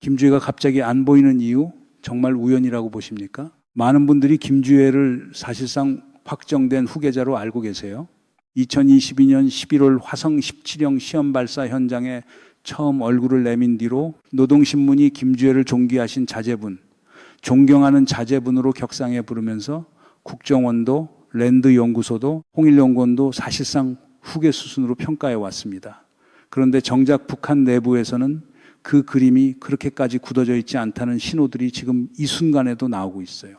김주애가 갑자기 안 보이는 이유 정말 우연이라고 보십니까? 많은 분들이 김주애를 사실상 확정된 후계자로 알고 계세요. 2022년 11월 화성 17형 시험 발사 현장에 처음 얼굴을 내민 뒤로 노동신문이 김주애를 존귀하신 자제분, 존경하는 자제분으로 격상해 부르면서 국정원도 랜드연구소도 홍일연구원도 사실상 후계 수순으로 평가해 왔습니다. 그런데 정작 북한 내부에서는 그 그림이 그렇게까지 굳어져 있지 않다는 신호들이 지금 이 순간에도 나오고 있어요.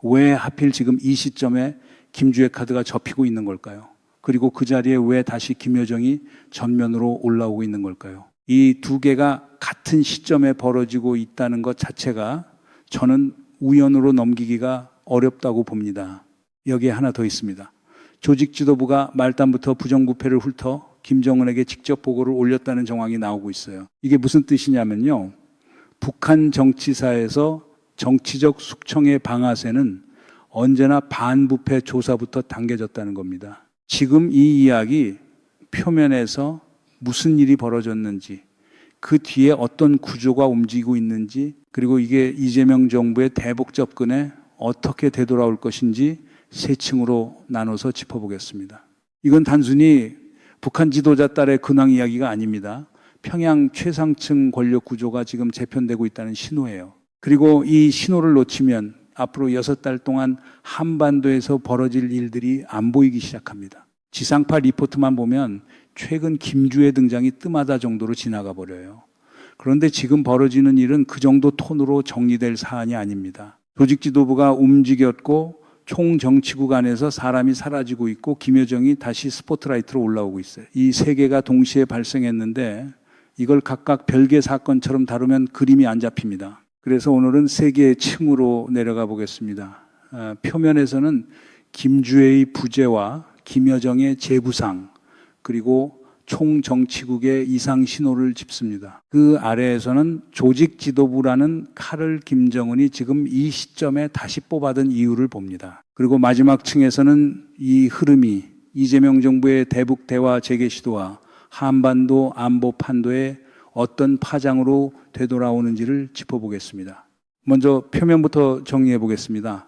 왜 하필 지금 이 시점에 김주애 카드가 접히고 있는 걸까요? 그리고 그 자리에 왜 다시 김여정이 전면으로 올라오고 있는 걸까요? 이 두 개가 같은 시점에 벌어지고 있다는 것 자체가 저는 우연으로 넘기기가 어렵다고 봅니다. 여기에 하나 더 있습니다. 조직 지도부가 말단부터 부정부패를 훑어 김정은에게 직접 보고를 올렸다는 정황이 나오고 있어요. 이게 무슨 뜻이냐면요. 북한 정치사에서 정치적 숙청의 방아쇠는 언제나 반부패 조사부터 당겨졌다는 겁니다. 지금 이 이야기 표면에서 무슨 일이 벌어졌는지, 그 뒤에 어떤 구조가 움직이고 있는지, 그리고 이게 이재명 정부의 대북 접근에 어떻게 되돌아올 것인지 세 층으로 나눠서 짚어보겠습니다. 이건 단순히 북한 지도자 딸의 근황 이야기가 아닙니다. 평양 최상층 권력 구조가 지금 재편되고 있다는 신호예요. 그리고 이 신호를 놓치면 앞으로 6달 동안 한반도에서 벌어질 일들이 안 보이기 시작합니다. 지상파 리포트만 보면 최근 김주애 등장이 뜸하다 정도로 지나가 버려요. 그런데 지금 벌어지는 일은 그 정도 톤으로 정리될 사안이 아닙니다. 조직 지도부가 움직였고 총정치국 안에서 사람이 사라지고 있고 김여정이 다시 스포트라이트로 올라오고 있어요. 이 세 개가 동시에 발생했는데 이걸 각각 별개 사건처럼 다루면 그림이 안 잡힙니다. 그래서 오늘은 세 개의 층으로 내려가 보겠습니다. 표면에서는 김주애의 부재와 김여정의 재부상, 그리고 총정치국의 이상 신호를 짚습니다. 그 아래에서는 조직 지도부라는 칼을 김정은이 지금 이 시점에 다시 뽑아든 이유를 봅니다. 그리고 마지막 층에서는 이 흐름이 이재명 정부의 대북 대화 재개 시도와 한반도 안보 판도에 어떤 파장으로 되돌아오는지를 짚어보겠습니다. 먼저 표면부터 정리해 보겠습니다.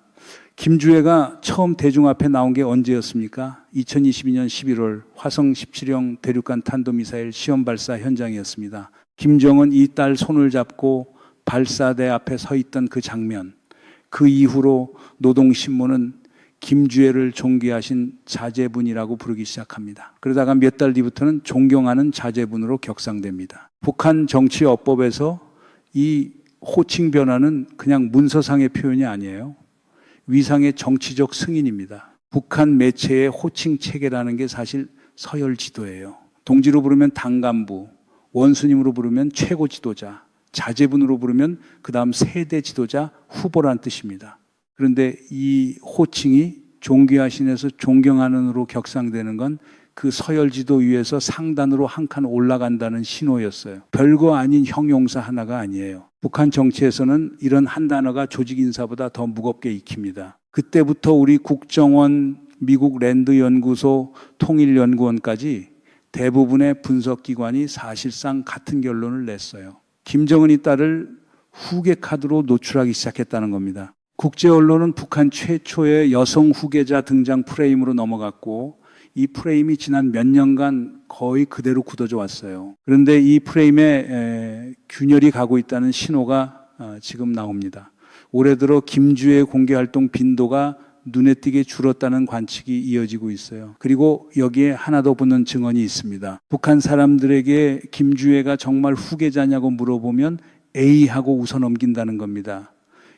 김주애가 처음 대중 앞에 나온 게 언제였습니까? 2022년 11월 화성 17형 대륙간 탄도미사일 시험 발사 현장이었습니다. 김정은 이 딸 손을 잡고 발사대 앞에 서 있던 그 장면, 그 이후로 노동신문은 김주애를 존귀하신 자제분이라고 부르기 시작합니다. 그러다가 몇 달 뒤부터는 존경하는 자제분으로 격상됩니다. 북한 정치어법에서 이 호칭 변화는 그냥 문서상의 표현이 아니에요. 위상의 정치적 승인입니다. 북한 매체의 호칭 체계라는 게 사실 서열 지도예요. 동지로 부르면 당간부, 원수님으로 부르면 최고 지도자, 자제분으로 부르면 그 다음 세대 지도자 후보란 뜻입니다. 그런데 이 호칭이 존귀하신에서 존경하는으로 격상되는 건 그 서열 지도 위에서 상단으로 한 칸 올라간다는 신호였어요. 별거 아닌 형용사 하나가 아니에요. 북한 정치에서는 이런 한 단어가 조직 인사보다 더 무겁게 익힙니다. 그때부터 우리 국정원, 미국 랜드연구소, 통일연구원까지 대부분의 분석기관이 사실상 같은 결론을 냈어요. 김정은이 딸을 후계 카드로 노출하기 시작했다는 겁니다. 국제언론은 북한 최초의 여성 후계자 등장 프레임으로 넘어갔고 이 프레임이 지난 몇 년간 거의 그대로 굳어져 왔어요. 그런데 이 프레임에 균열이 가고 있다는 신호가 지금 나옵니다. 올해 들어 김주애 공개활동 빈도가 눈에 띄게 줄었다는 관측이 이어지고 있어요. 그리고 여기에 하나 더 붙는 증언이 있습니다. 북한 사람들에게 김주애가 정말 후계자냐고 물어보면 A하고 웃어 넘긴다는 겁니다.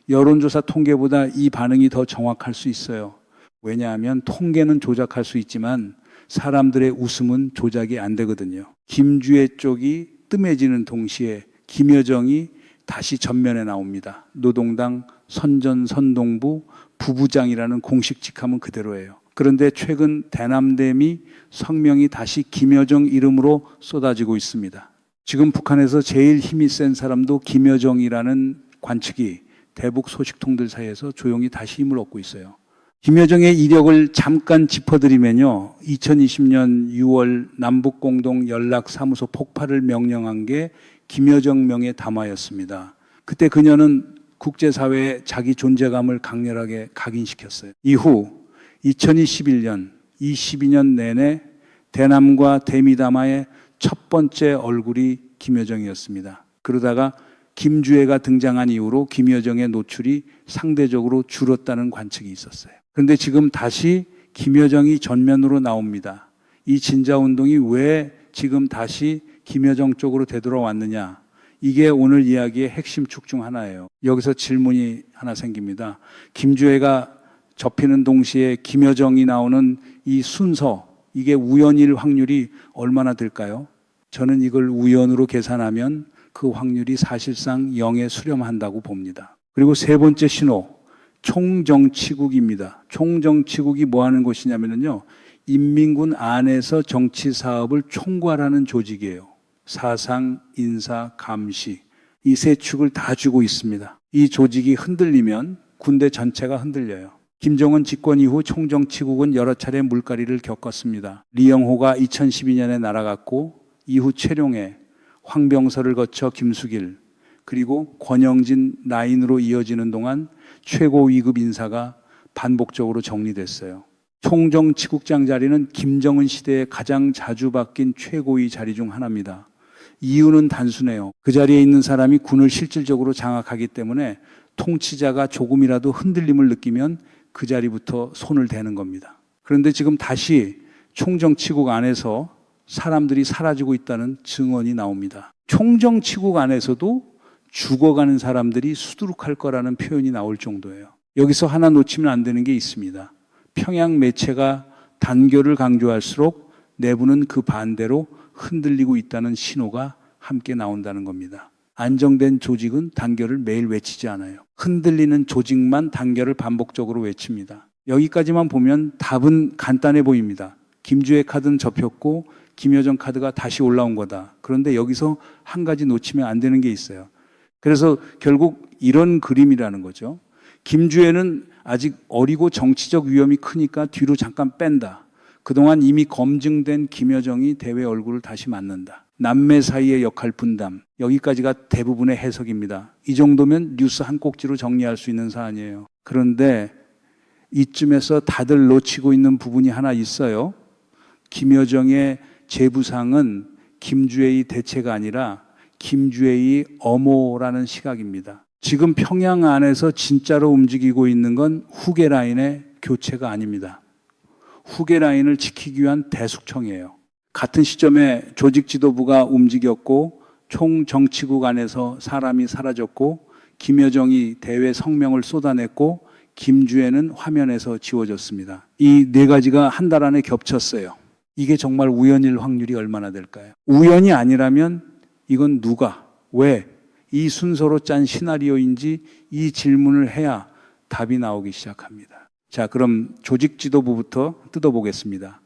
여론조사 통계보다 이 반응이 더 정확할 수 있어요. 왜냐하면 통계는 조작할 수 있지만 사람들의 웃음은 조작이 안 되거든요. 김주애 쪽이 뜸해지는 동시에 김여정이 다시 전면에 나옵니다. 노동당 선전선동부 부부장이라는 공식 직함은 그대로예요. 그런데 최근 대남대미 성명이 다시 김여정 이름으로 쏟아지고 있습니다. 지금 북한에서 제일 힘이 센 사람도 김여정이라는 관측이 대북 소식통들 사이에서 조용히 다시 힘을 얻고 있어요. 김여정의 이력을 잠깐 짚어드리면요. 2020년 6월 남북공동 연락사무소 폭파를 명령한 게 김여정 명의 담화였습니다. 그때 그녀는 국제사회에 자기 존재감을 강렬하게 각인시켰어요. 이후 2021년, 22년 내내 대남과 대미담화의 첫 번째 얼굴이 김여정이었습니다. 그러다가 김주애가 등장한 이후로 김여정의 노출이 상대적으로 줄었다는 관측이 있었어요. 그런데 지금 다시 김여정이 전면으로 나옵니다. 이 진자운동이 왜 지금 다시 김여정 쪽으로 되돌아왔느냐? 이게 오늘 이야기의 핵심 축 중 하나예요. 여기서 질문이 하나 생깁니다. 김주애가 접히는 동시에 김여정이 나오는 이 순서, 이게 우연일 확률이 얼마나 될까요? 저는 이걸 우연으로 계산하면 그 확률이 사실상 0에 수렴한다고 봅니다. 그리고 세 번째 신호, 총정치국입니다. 총정치국이 뭐 하는 곳이냐면요, 인민군 안에서 정치 사업을 총괄하는 조직이에요. 사상, 인사, 감시, 이 세 축을 다 쥐고 있습니다. 이 조직이 흔들리면 군대 전체가 흔들려요. 김정은 집권 이후 총정치국은 여러 차례 물갈이를 겪었습니다. 리영호가 2012년에 날아갔고 이후 최룡해, 황병서를 거쳐 김수길, 그리고 권영진 라인으로 이어지는 동안 최고 위급 인사가 반복적으로 정리됐어요. 총정치국장 자리는 김정은 시대에 가장 자주 바뀐 최고위 자리 중 하나입니다. 이유는 단순해요. 그 자리에 있는 사람이 군을 실질적으로 장악하기 때문에 통치자가 조금이라도 흔들림을 느끼면 그 자리부터 손을 대는 겁니다. 그런데 지금 다시 총정치국 안에서 사람들이 사라지고 있다는 증언이 나옵니다. 총정치국 안에서도 죽어가는 사람들이 수두룩할 거라는 표현이 나올 정도예요. 여기서 하나 놓치면 안 되는 게 있습니다. 평양 매체가 단결을 강조할수록 내부는 그 반대로 흔들리고 있다는 신호가 함께 나온다는 겁니다. 안정된 조직은 단결을 매일 외치지 않아요. 흔들리는 조직만 단결을 반복적으로 외칩니다. 여기까지만 보면 답은 간단해 보입니다. 김주애 카드는 접혔고 김여정 카드가 다시 올라온 거다. 그런데 여기서 한 가지 놓치면 안 되는 게 있어요. 그래서 결국 이런 그림이라는 거죠. 김주애는 아직 어리고 정치적 위험이 크니까 뒤로 잠깐 뺀다. 그동안 이미 검증된 김여정이 대외 얼굴을 다시 맞는다. 남매 사이의 역할 분담. 여기까지가 대부분의 해석입니다. 이 정도면 뉴스 한 꼭지로 정리할 수 있는 사안이에요. 그런데 이쯤에서 다들 놓치고 있는 부분이 하나 있어요. 김여정의 재부상은 김주애의 대체가 아니라 김주애의 엄호라는 시각입니다. 지금 평양 안에서 진짜로 움직이고 있는 건 후계 라인의 교체가 아닙니다. 후계 라인을 지키기 위한 대숙청이에요. 같은 시점에 조직 지도부가 움직였고 총정치국 안에서 사람이 사라졌고 김여정이 대외 성명을 쏟아냈고 김주애는 화면에서 지워졌습니다. 이 네 가지가 한 달 안에 겹쳤어요. 이게 정말 우연일 확률이 얼마나 될까요? 우연이 아니라면 이건 누가, 왜, 이 순서로 짠 시나리오인지 이 질문을 해야 답이 나오기 시작합니다. 자, 그럼 조직 지도부부터 뜯어보겠습니다.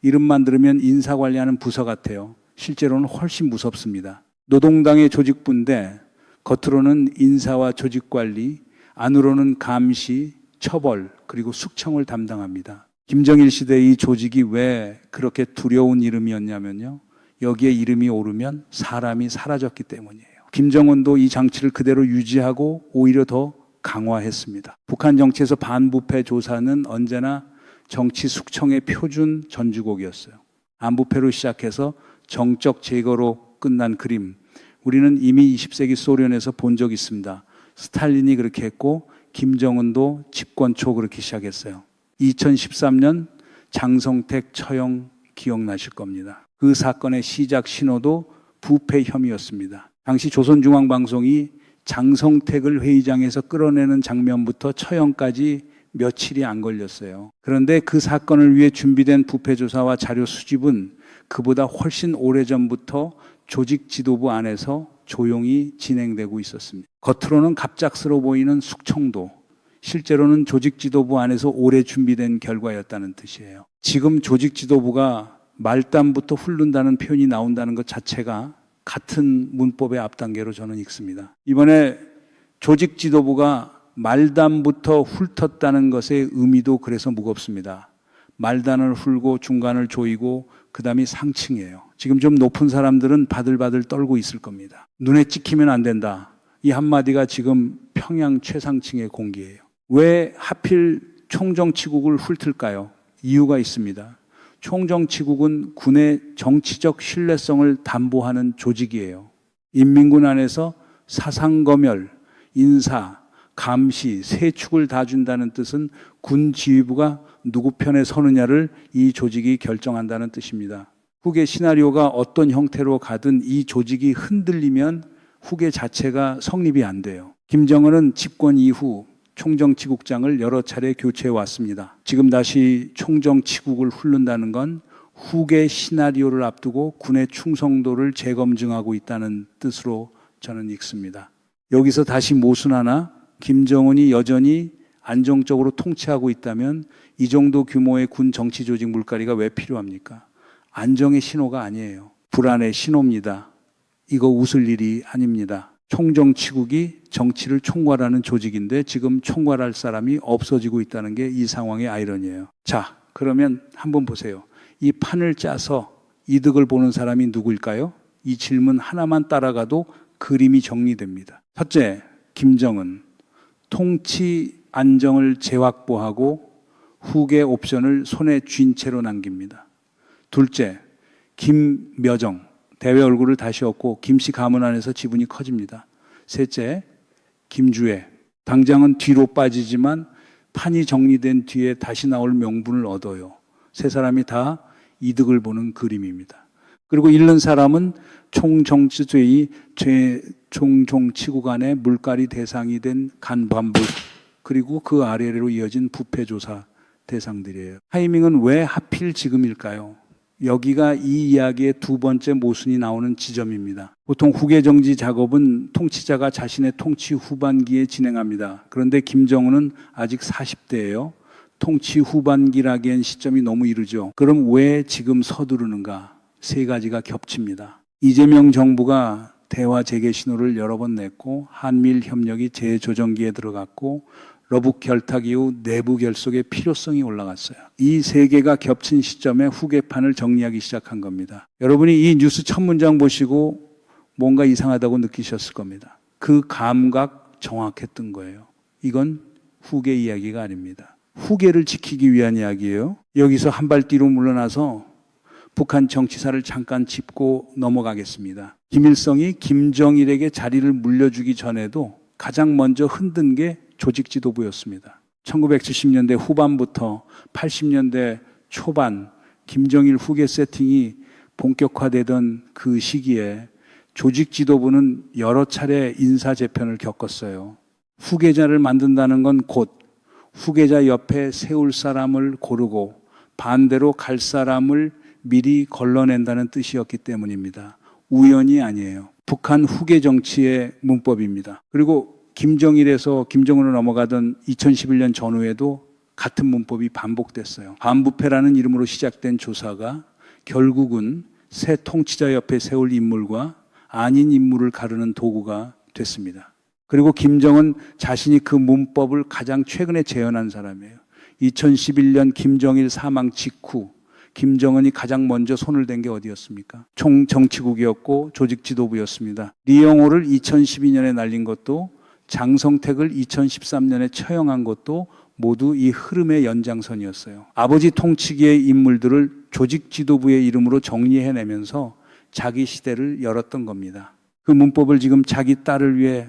이름만 들으면 인사 관리하는 부서 같아요. 실제로는 훨씬 무섭습니다. 노동당의 조직부인데 겉으로는 인사와 조직 관리, 안으로는 감시, 처벌, 그리고 숙청을 담당합니다. 김정일 시대의 이 조직이 왜 그렇게 두려운 이름이었냐면요. 여기에 이름이 오르면 사람이 사라졌기 때문이에요. 김정은도 이 장치를 그대로 유지하고 오히려 더 강화했습니다. 북한 정치에서 반부패 조사는 언제나 정치 숙청의 표준 전주곡이었어요. 안부패로 시작해서 정적 제거로 끝난 그림. 우리는 이미 20세기 소련에서 본 적이 있습니다. 스탈린이 그렇게 했고 김정은도 집권 초 그렇게 시작했어요. 2013년 장성택 처형 기억나실 겁니다. 그 사건의 시작 신호도 부패 혐의였습니다. 당시 조선중앙방송이 장성택을 회의장에서 끌어내는 장면부터 처형까지 며칠이 안 걸렸어요. 그런데 그 사건을 위해 준비된 부패 조사와 자료 수집은 그보다 훨씬 오래전부터 조직 지도부 안에서 조용히 진행되고 있었습니다. 겉으로는 갑작스러워 보이는 숙청도 실제로는 조직 지도부 안에서 오래 준비된 결과였다는 뜻이에요. 지금 조직 지도부가 말단부터 훑는다는 표현이 나온다는 것 자체가 같은 문법의 앞단계로 저는 읽습니다. 이번에 조직 지도부가 말단부터 훑었다는 것의 의미도 그래서 무겁습니다. 말단을 훑고 중간을 조이고 그다음이 상층이에요. 지금 좀 높은 사람들은 바들바들 떨고 있을 겁니다. 눈에 찍히면 안 된다. 이 한마디가 지금 평양 최상층의 공기예요. 왜 하필 총정치국을 훑을까요? 이유가 있습니다. 총정치국은 군의 정치적 신뢰성을 담보하는 조직이에요. 인민군 안에서 사상검열, 인사, 감시, 세 축을 다 준다는 뜻은 군 지휘부가 누구 편에 서느냐를 이 조직이 결정한다는 뜻입니다. 후계 시나리오가 어떤 형태로 가든 이 조직이 흔들리면 후계 자체가 성립이 안 돼요. 김정은은 집권 이후 총정치국장을 여러 차례 교체해 왔습니다. 지금 다시 총정치국을 훑는다는 건 후계 시나리오를 앞두고 군의 충성도를 재검증하고 있다는 뜻으로 저는 읽습니다. 여기서 다시 모순하나 김정은이 여전히 안정적으로 통치하고 있다면 이 정도 규모의 군 정치 조직 물갈이가 왜 필요합니까? 안정의 신호가 아니에요. 불안의 신호입니다. 이거 웃을 일이 아닙니다. 총정치국이 정치를 총괄하는 조직인데 지금 총괄할 사람이 없어지고 있다는 게 이 상황의 아이러니예요. 자, 그러면 한번 보세요. 이 판을 짜서 이득을 보는 사람이 누구일까요? 이 질문 하나만 따라가도 그림이 정리됩니다. 첫째, 김정은. 통치 안정을 재확보하고 후계 옵션을 손에 쥔 채로 남깁니다. 둘째, 김묘정. 대외 얼굴을 다시 얻고 김씨 가문 안에서 지분이 커집니다. 셋째, 김주애. 당장은 뒤로 빠지지만 판이 정리된 뒤에 다시 나올 명분을 얻어요. 세 사람이 다 이득을 보는 그림입니다. 그리고 잃는 사람은 총정치죄의 총정치국 안에 물갈이 대상이 된 간반부 그리고 그 아래로 이어진 부패조사 대상들이에요. 타이밍은 왜 하필 지금일까요? 여기가 이 이야기의 두 번째 모순이 나오는 지점입니다. 보통 후계 정지 작업은 통치자가 자신의 통치 후반기에 진행합니다. 그런데 김정은은 아직 40대예요. 통치 후반기라기엔 시점이 너무 이르죠. 그럼 왜 지금 서두르는가? 세 가지가 겹칩니다. 이재명 정부가 대화 재개 신호를 여러 번 냈고 한미일 협력이 재조정기에 들어갔고 러북 결탁 이후 내부 결속의 필요성이 올라갔어요. 이 세 개가 겹친 시점에 후계판을 정리하기 시작한 겁니다. 여러분이 이 뉴스 첫 문장 보시고 뭔가 이상하다고 느끼셨을 겁니다. 그 감각 정확했던 거예요. 이건 후계 이야기가 아닙니다. 후계를 지키기 위한 이야기예요. 여기서 한 발 뒤로 물러나서 북한 정치사를 잠깐 짚고 넘어가겠습니다. 김일성이 김정일에게 자리를 물려주기 전에도 가장 먼저 흔든 게 조직 지도부였습니다. 1970년대 후반부터 80년대 초반 김정일 후계 세팅이 본격화되던 그 시기에 조직 지도부는 여러 차례 인사 재편을 겪었어요. 후계자를 만든다는 건 곧 후계자 옆에 세울 사람을 고르고 반대로 갈 사람을 미리 걸러낸다는 뜻이었기 때문입니다. 우연이 아니에요. 북한 후계 정치의 문법입니다. 그리고 김정일에서 김정은으로 넘어가던 2011년 전후에도 같은 문법이 반복됐어요. 반부패라는 이름으로 시작된 조사가 결국은 새 통치자 옆에 세울 인물과 아닌 인물을 가르는 도구가 됐습니다. 그리고 김정은 자신이 그 문법을 가장 최근에 재현한 사람이에요. 2011년 김정일 사망 직후 김정은이 가장 먼저 손을 댄 게 어디였습니까? 총정치국이었고 조직 지도부였습니다. 리영호를 2012년에 날린 것도 장성택을 2013년에 처형한 것도 모두 이 흐름의 연장선이었어요. 아버지 통치기의 인물들을 조직 지도부의 이름으로 정리해내면서 자기 시대를 열었던 겁니다. 그 문법을 지금 자기 딸을 위해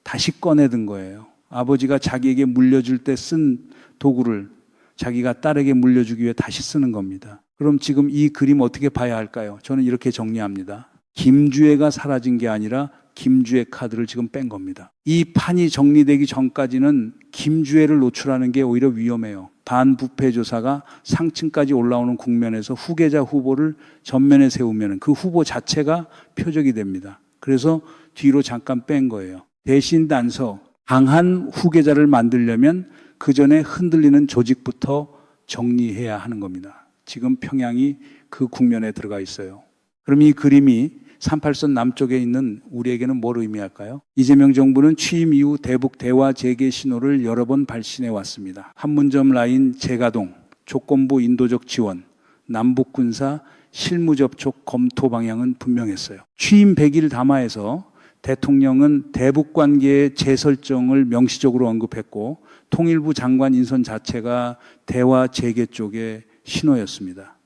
다시 꺼내든 거예요. 아버지가 자기에게 물려줄 때 쓴 도구를 자기가 딸에게 물려주기 위해 다시 쓰는 겁니다. 그럼 지금 이 그림 어떻게 봐야 할까요? 저는 이렇게 정리합니다. 김주애가 사라진 게 아니라 김주애 카드를 지금 뺀 겁니다. 이 판이 정리되기 전까지는 김주애를 노출하는 게 오히려 위험해요. 반부패 조사가 상층까지 올라오는 국면에서 후계자 후보를 전면에 세우면 그 후보 자체가 표적이 됩니다. 그래서 뒤로 잠깐 뺀 거예요. 대신 단서, 강한 후계자를 만들려면 그 전에 흔들리는 조직부터 정리해야 하는 겁니다. 지금 평양이 그 국면에 들어가 있어요. 그럼 이 그림이 38선 남쪽에 있는 우리에게는 뭘 의미할까요? 이재명 정부는 취임 이후 대북 대화 재개 신호를 여러 번 발신해 왔습니다. 판문점 라인 재가동, 조건부 인도적 지원, 남북 군사 실무 접촉 검토 방향은 분명했어요. 취임 100일 담화에서 대통령은 대북 관계의 재설정을 명시적으로 언급했고 통일부 장관 인선 자체가 대화 재개 쪽의 신호였습니다.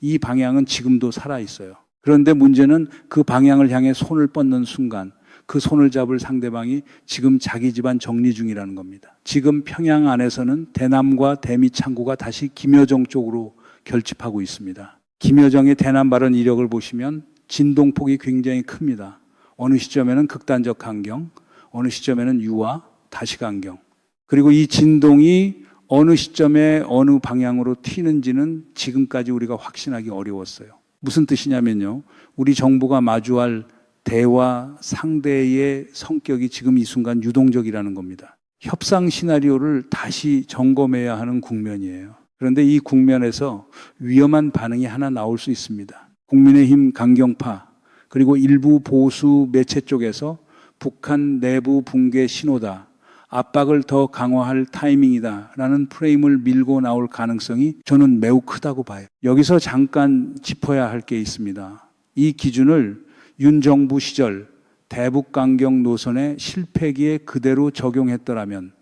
이 방향은 지금도 살아 있어요. 그런데 문제는 그 방향을 향해 손을 뻗는 순간 그 손을 잡을 상대방이 지금 자기 집안 정리 중이라는 겁니다. 지금 평양 안에서는 대남과 대미 창구가 다시 김여정 쪽으로 결집하고 있습니다. 김여정의 대남 발언 이력을 보시면 진동폭이 굉장히 큽니다. 어느 시점에는 극단적 강경, 어느 시점에는 유화, 다시 강경. 그리고 이 진동이 어느 시점에 어느 방향으로 튀는지는 지금까지 우리가 확신하기 어려웠어요. 무슨 뜻이냐면요. 우리 정부가 마주할 대화 상대의 성격이 지금 이 순간 유동적이라는 겁니다. 협상 시나리오를 다시 점검해야 하는 국면이에요. 그런데 이 국면에서 위험한 반응이 하나 나올 수 있습니다. 국민의힘 강경파 그리고 일부 보수 매체 쪽에서 북한 내부 붕괴 신호다, 압박을 더 강화할 타이밍이다 라는 프레임을 밀고 나올 가능성이 저는 매우 크다고 봐요. 여기서 잠깐 짚어야 할 게 있습니다. 이 기준을 윤 정부 시절 대북 강경 노선의 실패기에 그대로 적용했더라면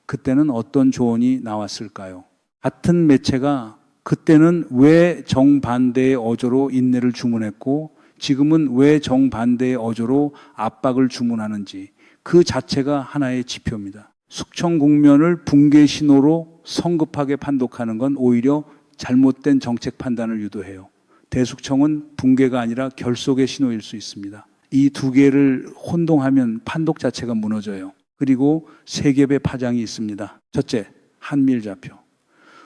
그때는 어떤 조언이 나왔을까요? 같은 매체가 그때는 왜 정반대의 어조로 인내를 주문했고 지금은 왜 정반대의 어조로 압박을 주문하는지 그 자체가 하나의 지표입니다. 숙청 국면을 붕괴 신호로 성급하게 판독하는 건 오히려 잘못된 정책 판단을 유도해요. 대숙청은 붕괴가 아니라 결속의 신호일 수 있습니다. 이 두 개를 혼동하면 판독 자체가 무너져요. 그리고 세 겹의 파장이 있습니다. 첫째, 한미일 좌표.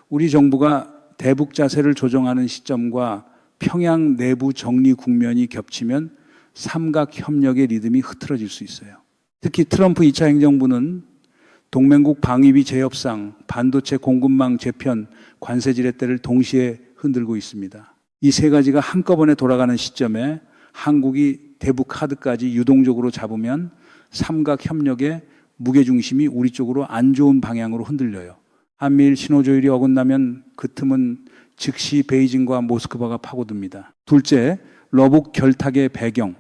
우리 정부가 대북 자세를 조정하는 시점과 평양 내부 정리 국면이 겹치면 삼각 협력의 리듬이 흐트러질 수 있어요. 특히 트럼프 2차 행정부는 동맹국 방위비 재협상, 반도체 공급망 재편, 관세 지렛대를 동시에 흔들고 있습니다. 이 세 가지가 한꺼번에 돌아가는 시점에 한국이 대북 카드까지 유동적으로 잡으면 삼각 협력의 무게중심이 우리 쪽으로 안 좋은 방향으로 흔들려요. 한미일 신호조율이 어긋나면 그 틈은 즉시 베이징과 모스크바가 파고듭니다. 둘째, 러북 결탁의 배경.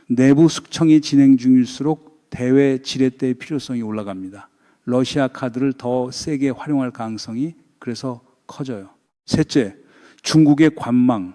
내부 숙청이 진행 중일수록 대외 지렛대의 필요성이 올라갑니다. 러시아 카드를 더 세게 활용할 가능성이 그래서 커져요. 셋째, 중국의 관망.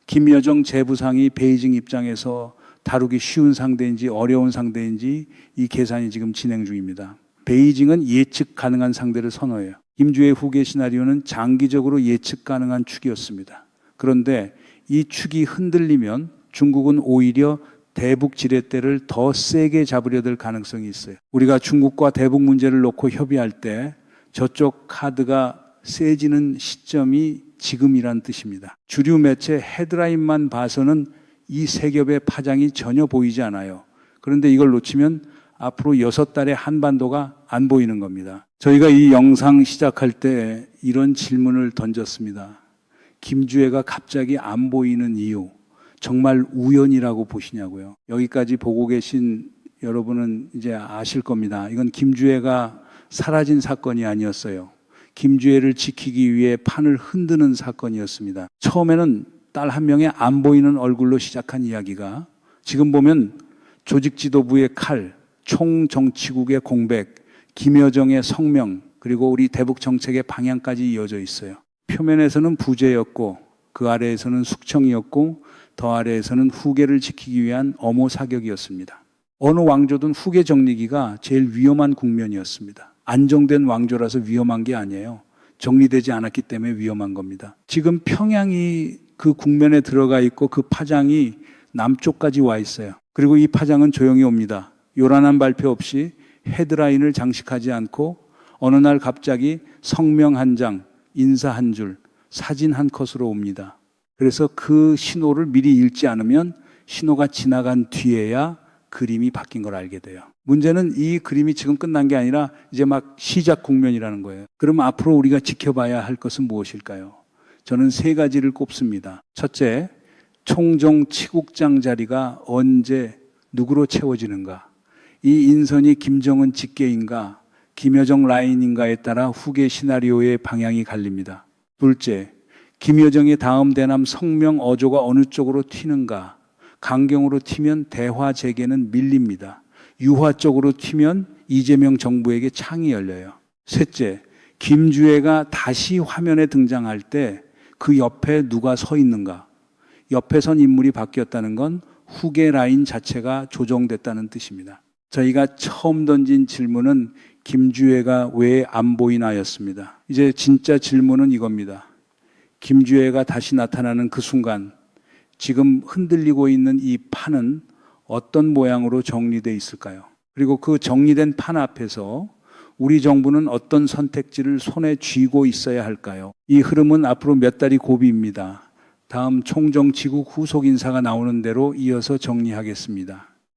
김여정 재부상이 베이징 입장에서 다루기 쉬운 상대인지 어려운 상대인지 이 계산이 지금 진행 중입니다. 베이징은 예측 가능한 상대를 선호해요. 김주의 후계 시나리오는 장기적으로 예측 가능한 축이었습니다. 그런데 이 축이 흔들리면 중국은 오히려 대북 지렛대를 더 세게 잡으려 들 가능성이 있어요. 우리가 중국과 대북 문제를 놓고 협의할 때 저쪽 카드가 세지는 시점이 지금이란 뜻입니다. 주류 매체 헤드라인만 봐서는 이 세 겹의 파장이 전혀 보이지 않아요. 그런데 이걸 놓치면 앞으로 6달의 한반도가 안 보이는 겁니다. 저희가 이 영상 시작할 때 이런 질문을 던졌습니다. 김주애가 갑자기 안 보이는 이유, 정말 우연이라고 보시냐고요. 여기까지 보고 계신 여러분은 이제 아실 겁니다. 이건 김주애가 사라진 사건이 아니었어요. 김주애를 지키기 위해 판을 흔드는 사건이었습니다. 처음에는 딸 한 명의 안 보이는 얼굴로 시작한 이야기가 지금 보면 조직 지도부의 칼, 총정치국의 공백, 김여정의 성명, 그리고 우리 대북 정책의 방향까지 이어져 있어요. 표면에서는 부재였고 그 아래에서는 숙청이었고 더 아래에서는 후계를 지키기 위한 엄호 사격이었습니다. 어느 왕조든 후계 정리기가 제일 위험한 국면이었습니다. 안정된 왕조라서 위험한 게 아니에요. 정리되지 않았기 때문에 위험한 겁니다. 지금 평양이 그 국면에 들어가 있고 그 파장이 남쪽까지 와 있어요. 그리고 이 파장은 조용히 옵니다. 요란한 발표 없이 헤드라인을 장식하지 않고 어느 날 갑자기 성명 한 장, 인사 한 줄, 사진 한 컷으로 옵니다. 그래서 그 신호를 미리 읽지 않으면 신호가 지나간 뒤에야 그림이 바뀐 걸 알게 돼요. 문제는 이 그림이 지금 끝난 게 아니라 이제 막 시작 국면이라는 거예요. 그럼 앞으로 우리가 지켜봐야 할 것은 무엇일까요? 저는 세 가지를 꼽습니다. 첫째, 총정 치국장 자리가 언제 누구로 채워지는가? 이 인선이 김정은 직계인가, 김여정 라인인가에 따라 후계 시나리오의 방향이 갈립니다. 둘째, 김여정의 다음 대남 성명 어조가 어느 쪽으로 튀는가? 강경으로 튀면 대화 재개는 밀립니다. 유화 쪽으로 튀면 이재명 정부에게 창이 열려요. 셋째, 김주애가 다시 화면에 등장할 때 그 옆에 누가 서 있는가? 옆에 선 인물이 바뀌었다는 건 후계 라인 자체가 조정됐다는 뜻입니다. 저희가 처음 던진 질문은 김주애가 왜 안 보이나였습니다. 이제 진짜 질문은 이겁니다. 김주애가 다시 나타나는 그 순간 지금 흔들리고 있는 이 판은 어떤 모양으로 정리되어 있을까요? 그리고 그 정리된 판 앞에서 우리 정부는 어떤 선택지를 손에 쥐고 있어야 할까요? 이 흐름은 앞으로 몇 달이 고비입니다. 다음 총정치국 후속 인사가 나오는 대로 이어서 정리하겠습니다.